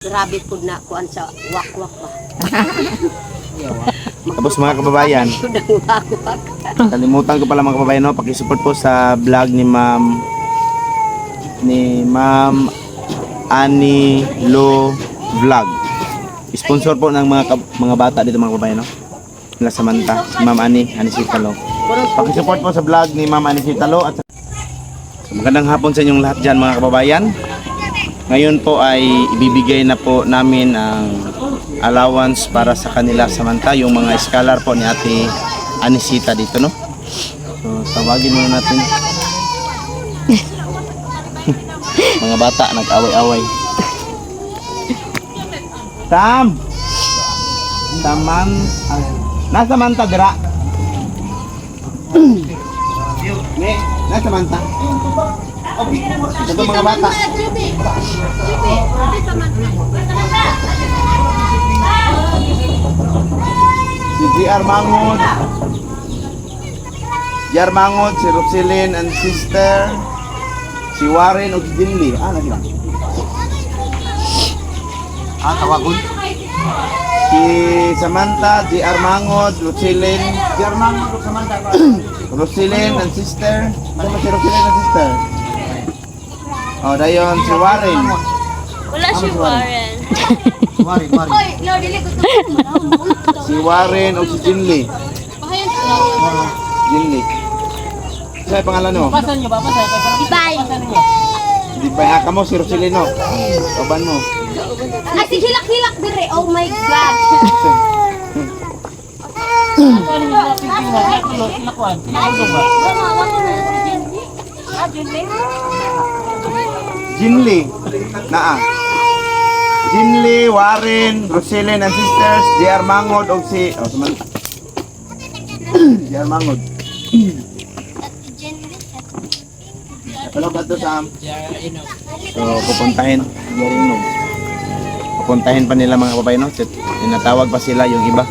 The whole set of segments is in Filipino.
Grabe po na kuan sa wakwak ba. Tapos mga kababayan, kalimutan ko pala mga kababayan, no, paki-support po sa vlog ni Ma'am Annie Lo Vlog. Sponsor po ng mga bata dito mga kababayan, no. Nila Samantha, si Ma'am Annie Sitalo. Paki-support po sa vlog ni Ma'am Annie Sitalo at magandang hapon sa inyong lahat diyan mga kababayan. Ngayon po ay ibibigay na po namin ang allowance para sa kanila Samantha, yung mga scholar po ni Ate Anisita dito, no? So, tawagin muna natin. Mga bata, nag-away-away. Sam! Nasa Samantha, dira? Nasa Samantha? Ito mga bata. Si JR Mangod, si Roselyn and sister, si Warren o si Dinley. Na sila? Tawagon. Si Samantha, JR Mangod, Roselyn. JR Mangod o Samantha? Roselyn and sister. Ano si Roselyn and sister? Oh, dayon si Warren. Wala si Warren. Si Warren o si Jinley. Jinley. Sa'yo pangalan mo? Bye. Di ba ka mo si Roselino? Kaban mo. Ay, si hilak-hilak dire. Oh my God. Jinley. Jinley, Warren, Roselyn and sisters, JR Mangod o si Samantha. JR Mangod. Hello ba to Sam? So pupuntahin Pupuntahin pa nila mga babae, no? Tinatawag pa sila yung iba.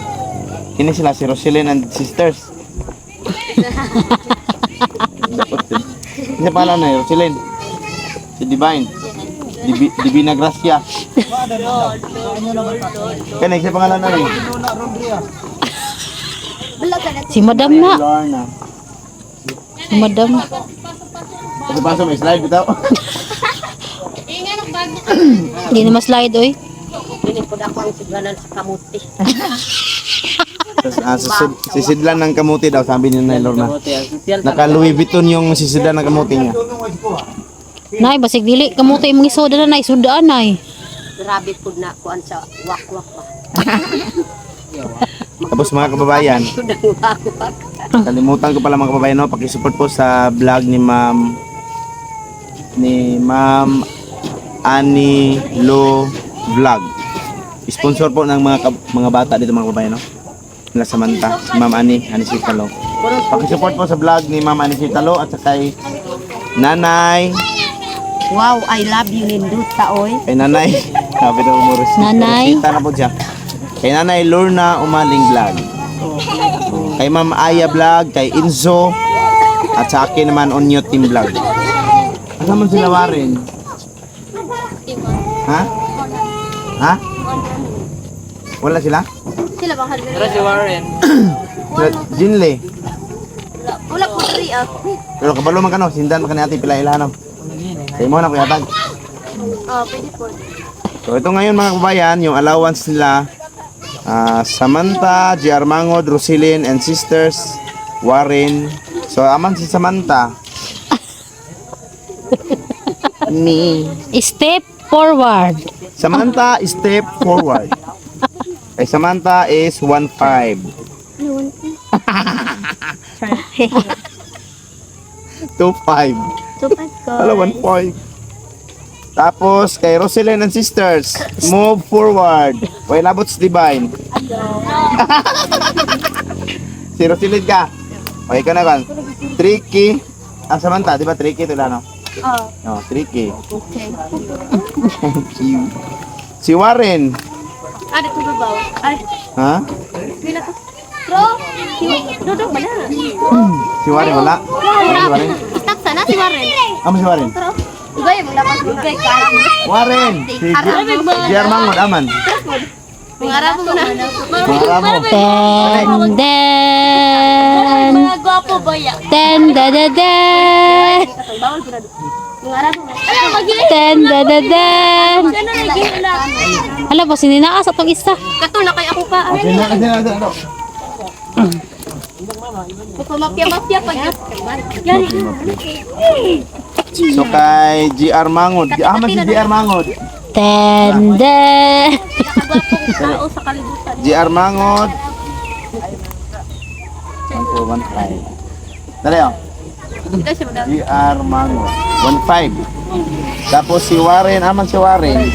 Ini sila si Roselyn and sisters. Ini pala na Roselyn. Si Divine. Divina Gracia. Kaya sa pangalan na rin. Si Madam na. Si Madam. Kasi pasok may slide bitaw. Hindi na ma-slide, oy. Dili po ako ang siglanan sa kamuti. Sisidlan ng kamuti daw, sabi ni Lorna. Naka Louis Vuitton yung sisidlan ng kamuti niya. Nay, basig dili kamuti imong isoda na nay, sudaan nay. Grabe po na kuan sa wakwak ba. Tapos mga kababayan, kalimutan ko pala mga kababayan, no, paki-support po sa vlog ni Ma'am Annie Lo Vlog. Sponsor po ng mga bata dito mga kababayan, no. Nila Samantha, si Ma'am Annie Sitalo. Paki-support po sa vlog ni Ma'am Annie Sitalo at sa kay Nanay. Wow, I love you Linduta oy. Kay Nanay, sabi daw umuros. Nanay. Rosita na po siya. Kay Nanay Lorna Umaling Vlog. Kay Ma'am Aya Vlog, kay Inzo, at sa akin naman Onyo Team Vlog. Ano man sila Warren? Ha? Ha? Wala sila? Sila bang halil? Tara si Warren. Jinley. Wala po tri ah. Pero kabalo man kano, sindan man kanati pila ilhanam. Kay mo na kuya tag. Pwede po. So ito ngayon mga kabayan, yung allowance nila Samantha, JR Mangod, Roselyn and sisters, Warren. So aman si Samantha. Step forward. Samantha, step forward. Kay Samantha is 1.5. 2.5. Hello, 1.5. Tapos kay Roselyn and sisters, move forward. Wait, labot si Divine. Si Roselyn ka. Okay ka na kan. Tricky. Samantha, di ba tricky ito lang, no? Oh, tricky. Okay. Thank you. Si Warren. Dito ba ba? Ha? Pila ko. Bro, duduk ba na? Si Warren wala. Si Warren. Stop sana si Warren. Si Warren. Bro. Diba yung dapat bigay ka? Warren, si JR Mangod, aman. Mangarap mo na. Mangarap mo. Ten, den. Mga gwapo ba yan? Ten, da, da, den. Bawal ko na doon. Mangarap mo na. Ano, magiging? Ten, da, da, den. Ano, nagiging na? Hala, boss, hindi nakaas atong isa. Kato na kay ako pa. Okay na, ano. Mapia pa yun. Yan. So kay JR Mangod. Aman si JR Mangod. Ten, den. Pinakagwapong tao sa kalibutan. JR Mangod. 1.5. Dali oh. Kasi mo daw. JR Mangod. 1.5. Tapos si Warren, aman si Warren.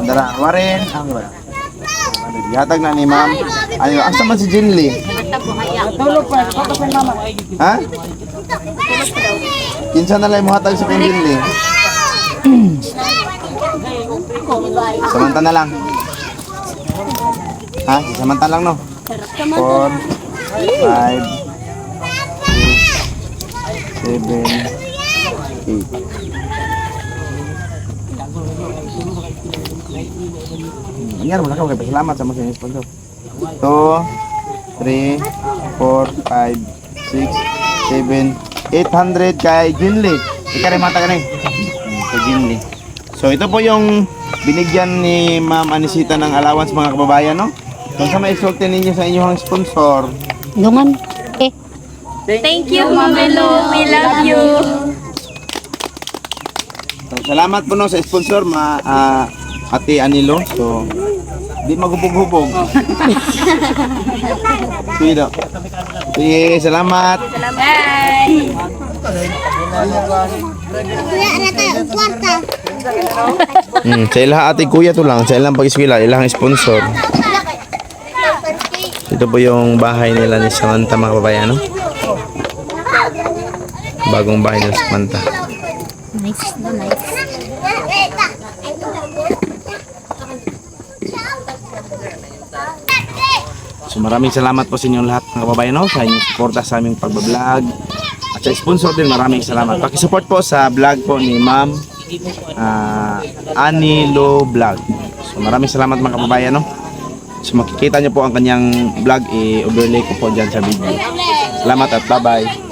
Dara, Warren. Yatag na ni ma'am. Ano, asa man si Jinli? Ha? Kinsa na lang mo hatag sa kong Jinli? Samanta na lang. Ha? Samanta lang no? 4, 5, 6, 7, 8. Anyar mo na ka, salamat sa mga sponsor. 2, 3, 4, 5, 6, 7, 800 kay Jinli. Ika rin mata ka rin. Kay Jinli. So ito po yung binigyan ni Ma'am Anisita ng allowance mga kababayan, no? Kung sa may isulti ninyo sa inyong sponsor. Dungan. Eh, Thank you, Mamelo. We love you. So, salamat po no sa sponsor, Ate Anilo. So, di magubog-hubog. Sige daw. Sige, salamat. Bye. Sa ilang ate kuya to lang, sa ilang pag-eskwela, ilang sponsor. Ito po yung bahay nila ni Samantha mga kababayan, no? Bagong bahay nila Samantha. nice na nice. So maraming salamat po sa inyong lahat mga kababayan, no? Sa inyong suporta sa aming pagbablog. At sa sponsor din, maraming salamat. Pakisupport po sa vlog po ni Ma'am Anilo Vlog. So maraming salamat mga kababayan, no? So makikita nyo po ang kanyang vlog, i-overlay ko po dyan sa video. Salamat at bye-bye.